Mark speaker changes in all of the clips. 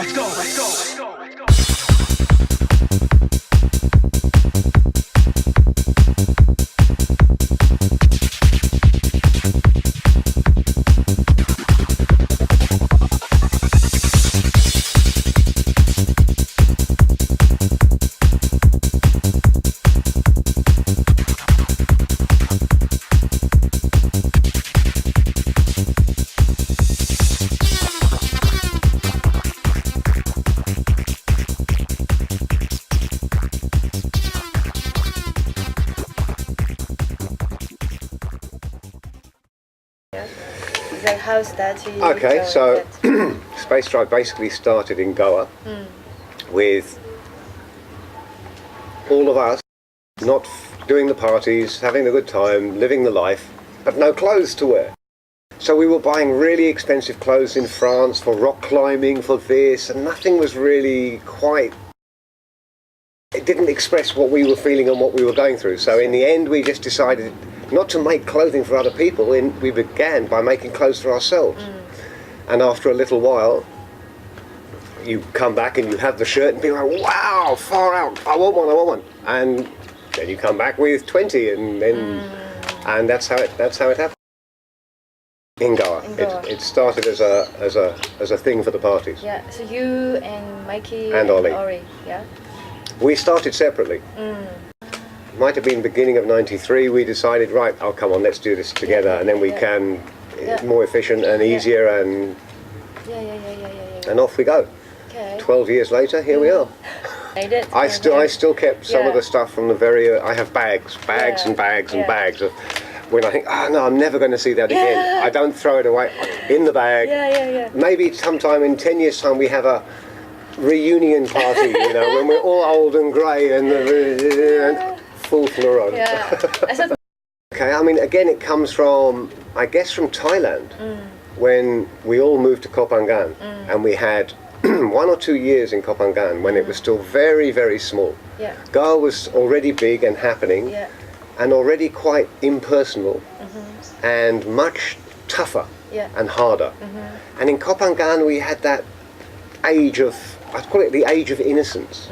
Speaker 1: let's go, let's go, let's go.
Speaker 2: So how's that?
Speaker 3: Okay, so Space Drive basically started in Goa with all of us not doing the parties, having a good time, living the life, but no clothes to wear. So we were buying really expensive clothes in France for rock climbing, for this, and nothing was really quite... It didn't express what we were feeling and what we were going through. So in the end we just decided not to make clothing for other people. We began by making clothes for ourselves. And after a little while, you come back and you have the shirt and people are like, wow, far out, I want one, I want one. And then you come back with 20 and then, and that's how it happened. In Goa. It started as a thing for the parties.
Speaker 2: Yeah, so you and Mikey
Speaker 3: and Ollie.
Speaker 2: Yeah?
Speaker 3: We started separately. Might have been beginning of '93. We decided, right, oh come on, let's do this together, and then we can more efficient and easier, and and off we go.
Speaker 2: Okay.
Speaker 3: 12 years later, here we are.
Speaker 2: Made it.
Speaker 3: I still kept some of the stuff from the very. I have bags and bags and bags of. When I think, oh no, I'm never going to see that again. I don't throw it away. In the bag. Maybe sometime in 10 years' time we have a reunion party, you know, when we're all old and grey and full fluoride.
Speaker 2: Yeah.
Speaker 3: Okay, I mean, again, it comes from, I guess, from Thailand, when we all moved to Koh Phangan, and we had 1 or 2 years in Koh Phangan when it was still very, very small.
Speaker 2: Yeah.
Speaker 3: Goa was already big and happening, and already quite impersonal, and much tougher and harder. And in Koh Phangan we had that age of, I'd call it the age of innocence,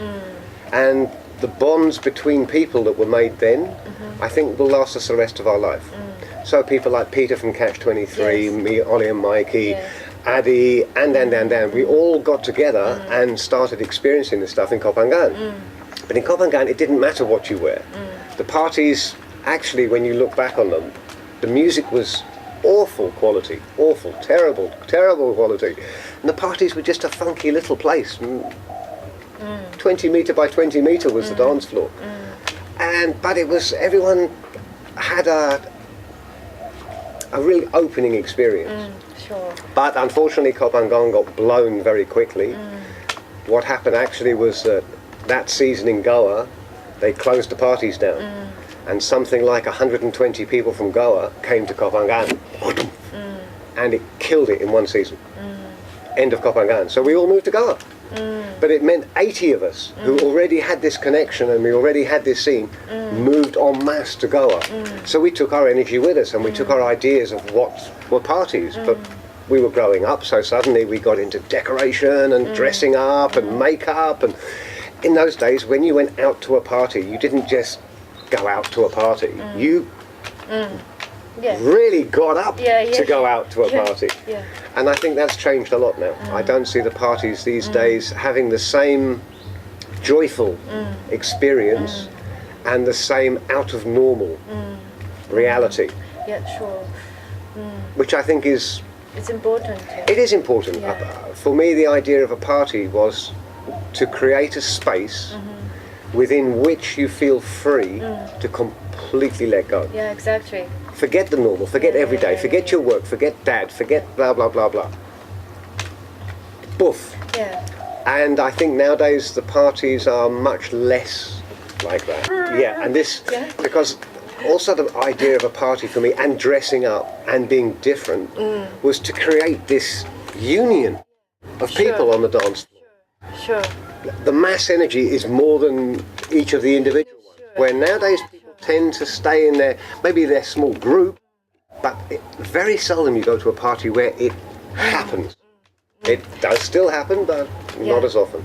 Speaker 3: and the bonds between people that were made then, I think will last us the rest of our life. So people like Peter from Catch 23, me, Ollie and Mikey, Addy, and we all got together and started experiencing this stuff in Koh Phangan. But in Koh Phangan it didn't matter what you wear. The parties, actually, when you look back on them, the music was awful quality, awful, terrible quality. And the parties were just a funky little place. 20 metre by 20 metre was the dance floor. But it was, everyone had a really opening experience.
Speaker 2: Sure.
Speaker 3: But unfortunately Koh Phangan got blown very quickly. What happened actually was that season in Goa, they closed the parties down. And something like 120 people from Goa came to Koh Phangan. And it killed it in one season. End of Koh Phangan. So we all moved to Goa. But it meant 80 of us who already had this connection and we already had this scene moved en masse to Goa. So we took our energy with us and we took our ideas of what were parties. But we were growing up, so suddenly we got into decoration and dressing up and makeup. And in those days, when you went out to a party, you didn't just go out to a party. You really got up to go out to a party. And I think that's changed a lot now. I don't see the parties these days having the same joyful experience and the same out of normal reality.
Speaker 2: Yeah, sure.
Speaker 3: Which I think is...
Speaker 2: It's important.
Speaker 3: It is important. For me, the idea of a party was to create a space within which you feel free to completely let go.
Speaker 2: Yeah, exactly.
Speaker 3: Forget the normal, forget every day, forget your work, forget dad, forget blah, blah, blah, blah. Boof.
Speaker 2: Yeah.
Speaker 3: And I think nowadays the parties are much less like that. Yeah, and this, because also the idea of a party for me, and dressing up and being different, was to create this union of people on the dance floor.
Speaker 2: Sure.
Speaker 3: The mass energy is more than each of the individual ones. Where nowadays people tend to stay in maybe their small group, but very seldom you go to a party where it happens. It does still happen, but not as often,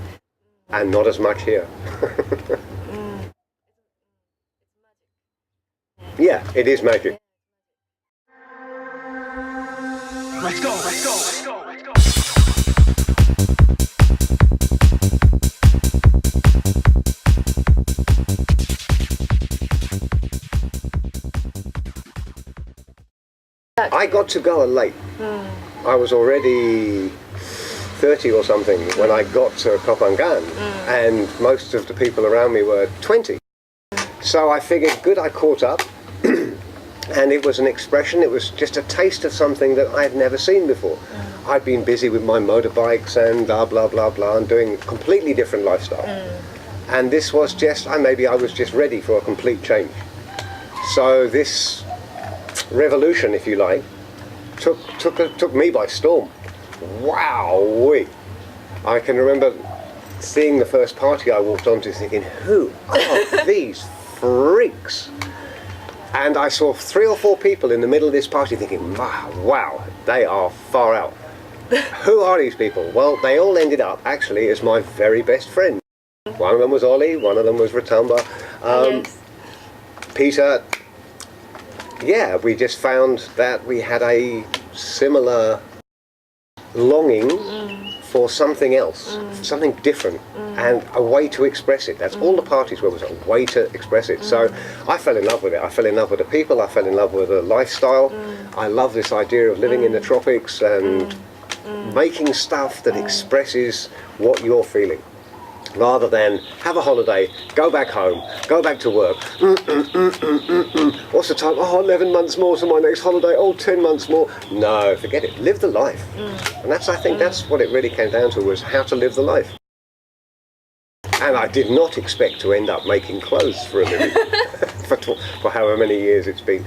Speaker 3: and not as much here. Yeah, it is magic.
Speaker 1: Let's go, let's go, let's go, let's go.
Speaker 3: I got to go late. I was already 30 or something when I got to Kopangan, and most of the people around me were 20. So I figured, good, I caught up, and it was an expression, it was just a taste of something that I had never seen before. I'd been busy with my motorbikes and blah, blah, blah, blah, and doing a completely different lifestyle. And this was just, maybe I was just ready for a complete change. So this revolution, if you like, took me by storm. Wow-wee. I can remember seeing the first party I walked onto thinking, who are these freaks? And I saw 3 or 4 people in the middle of this party thinking, wow, they are far out. Who are these people? Well, they all ended up actually as my very best friend. One of them was Ollie, one of them was Ratamba,
Speaker 2: Yes.
Speaker 3: Peter. Yeah, we just found that we had a similar longing for something else, something different, and a way to express it. That's all the parties were, was a way to express it. So I fell in love with it. I fell in love with the people, I fell in love with the lifestyle. I love this idea of living in the tropics and making stuff that expresses what you're feeling, rather than have a holiday, go back home, go back to work. What's the time? Oh, 11 months more to my next holiday. Oh, 10 months more. No, forget it. Live the life. And that's, I think that's what it really came down to, was how to live the life. And I did not expect to end up making clothes for a living for however many years it's been.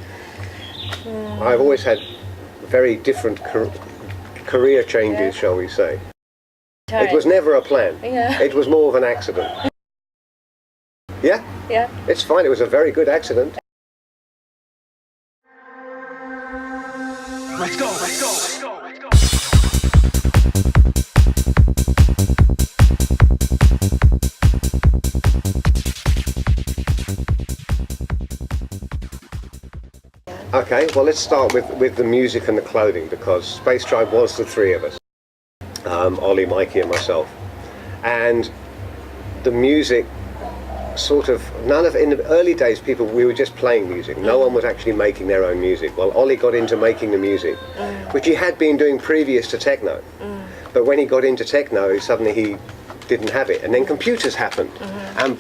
Speaker 3: I've always had very different career changes, shall we say. It was never a plan.
Speaker 2: Yeah.
Speaker 3: It was more of an accident. Yeah?
Speaker 2: Yeah.
Speaker 3: It's fine. It was a very good accident.
Speaker 1: Let's go, let's go, let's go, let's go.
Speaker 3: Okay, well, let's start with the music and the clothing, because Space Tribe was the 3 of us. Ollie, Mikey and myself. And the music sort of, in the early days, we were just playing music. No one was actually making their own music. Well, Ollie got into making the music, which he had been doing previous to techno. But when he got into techno, suddenly he didn't have it. And then computers happened. And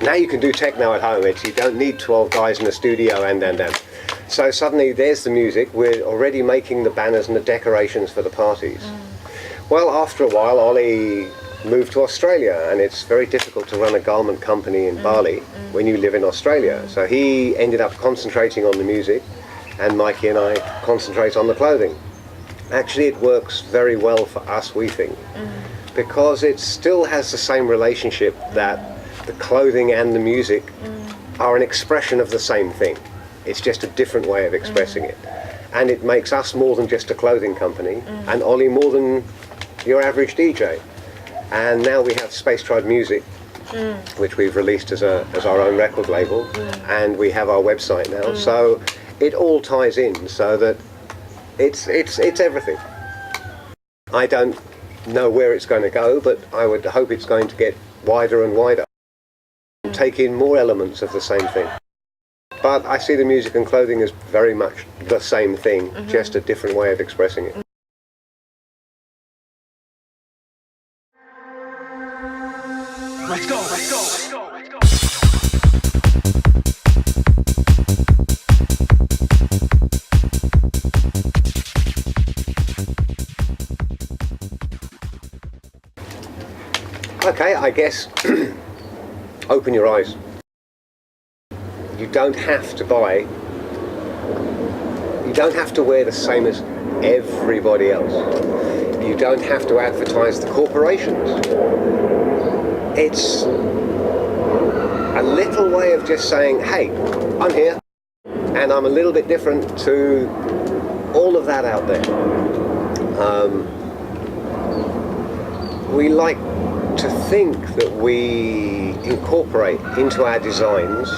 Speaker 3: now you can do techno at home. You don't need 12 guys in a studio and. So suddenly there's the music. We're already making the banners and the decorations for the parties. Well, after a while, Ollie moved to Australia, and it's very difficult to run a garment company in Bali when you live in Australia. So he ended up concentrating on the music, and Mikey and I concentrate on the clothing. Actually, it works very well for us, we think, because it still has the same relationship, that the clothing and the music are an expression of the same thing. It's just a different way of expressing it. And it makes us more than just a clothing company, and Ollie more than your average DJ. And now we have Space Tribe Music, which we've released as our own record label, and we have our website now. So it all ties in, so that it's everything. I don't know where it's going to go, but I would hope it's going to get wider and wider, take in more elements of the same thing. But I see the music and clothing as very much the same thing, just a different way of expressing it.
Speaker 1: Let's go, let's go, let's go, let's go.
Speaker 3: Okay, I guess open your eyes. You don't have to you don't have to wear the same as everybody else. You don't have to advertise the corporations. It's a little way of just saying, hey, I'm here, and I'm a little bit different to all of that out there. we like to think that we incorporate into our designs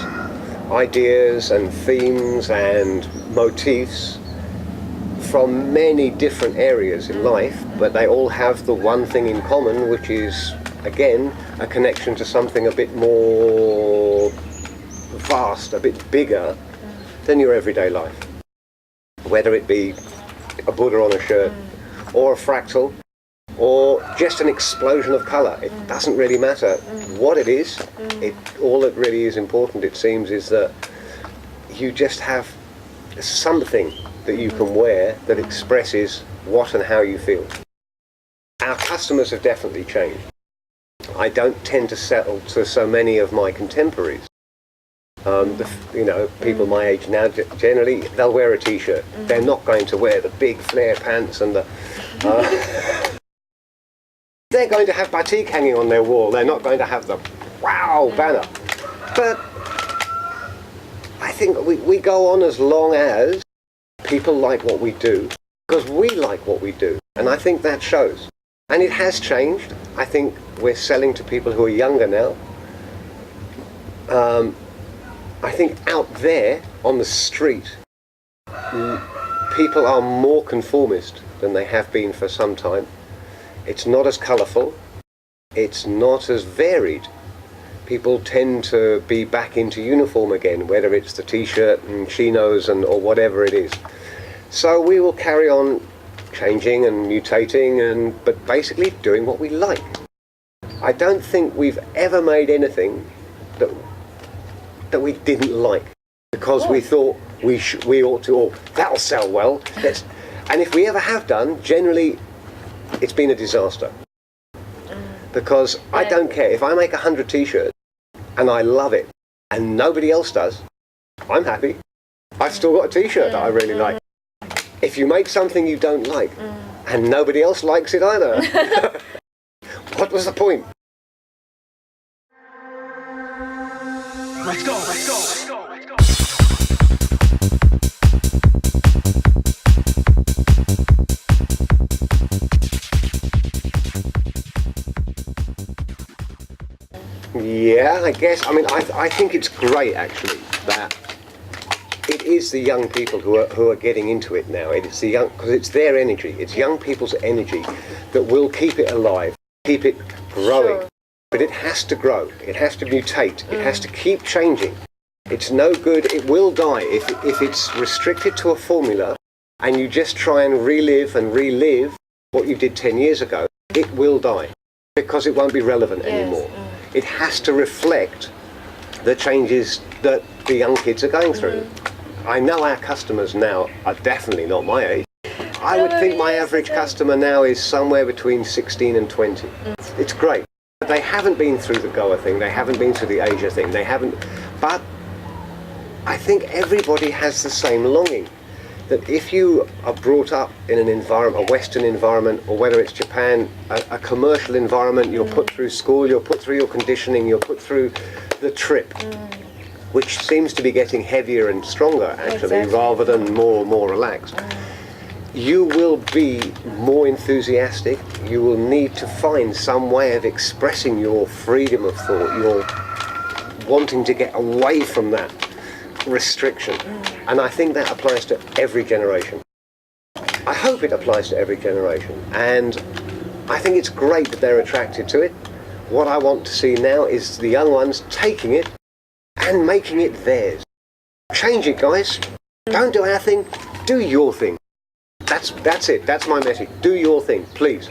Speaker 3: ideas and themes and motifs from many different areas in life, but they all have the one thing in common, which is, again, a connection to something a bit more vast, a bit bigger than your everyday life. Whether it be a Buddha on a shirt, or a fractal, or just an explosion of colour. It doesn't really matter what it is. All that really is important, it seems, is that you just have something that you can wear that expresses what and how you feel. Our customers have definitely changed. I don't tend to settle to so many of my contemporaries. People my age now, generally they'll wear a t-shirt. They're not going to wear the big flare pants and the they're going to have batik hanging on their wall. They're not going to have the wow banner. But I think we go on as long as people like what we do, because we like what we do, and I think that shows. And it has changed. I think we're selling to people who are younger now. I think out there on the street, people are more conformist than they have been for some time. It's not as colourful, it's not as varied. People tend to be back into uniform again, whether it's the t-shirt and chinos or whatever it is. So we will carry on changing and mutating, but basically doing what we like. I don't think we've ever made anything that we didn't like because we thought we ought to, or that'll sell well. And if we ever have done, generally it's been a disaster. Because I don't care, if I make 100 t-shirts and I love it and nobody else does, I'm happy. I've still got a t-shirt that I really like. If you make something you don't like and nobody else likes it either, what was the point?
Speaker 1: Let's go, let's go, let's go, let's go.
Speaker 3: Yeah, I guess. I mean, I think it's great actually that it is the young people who are getting into it now. It's the young, because it's their energy. It's young people's energy that will keep it alive, keep it growing. Sure. But it has to grow. It has to mutate. It has to keep changing. It's no good. It will die if it's restricted to a formula, and you just try and relive what you did 10 years ago. It will die because it won't be relevant anymore. It has to reflect the changes that the young kids are going through. I know our customers now are definitely not my age. I would think my average customer now is somewhere between 16 and 20. It's great. They haven't been through the Goa thing, they haven't been through the Asia thing, but I think everybody has the same longing. That if you are brought up in an environment, a Western environment, or whether it's Japan, a commercial environment, you're put through school, you're put through your conditioning, you're put through the trip, which seems to be getting heavier and stronger actually, rather than more relaxed. You will be more enthusiastic. You will need to find some way of expressing your freedom of thought, your wanting to get away from that restriction. And I think that applies to every generation. I hope it applies to every generation. And I think it's great that they're attracted to it. What I want to see now is the young ones taking it and making it theirs. Change it, guys. Don't do our thing, do your thing. That's it. That's my message. Do your thing, please.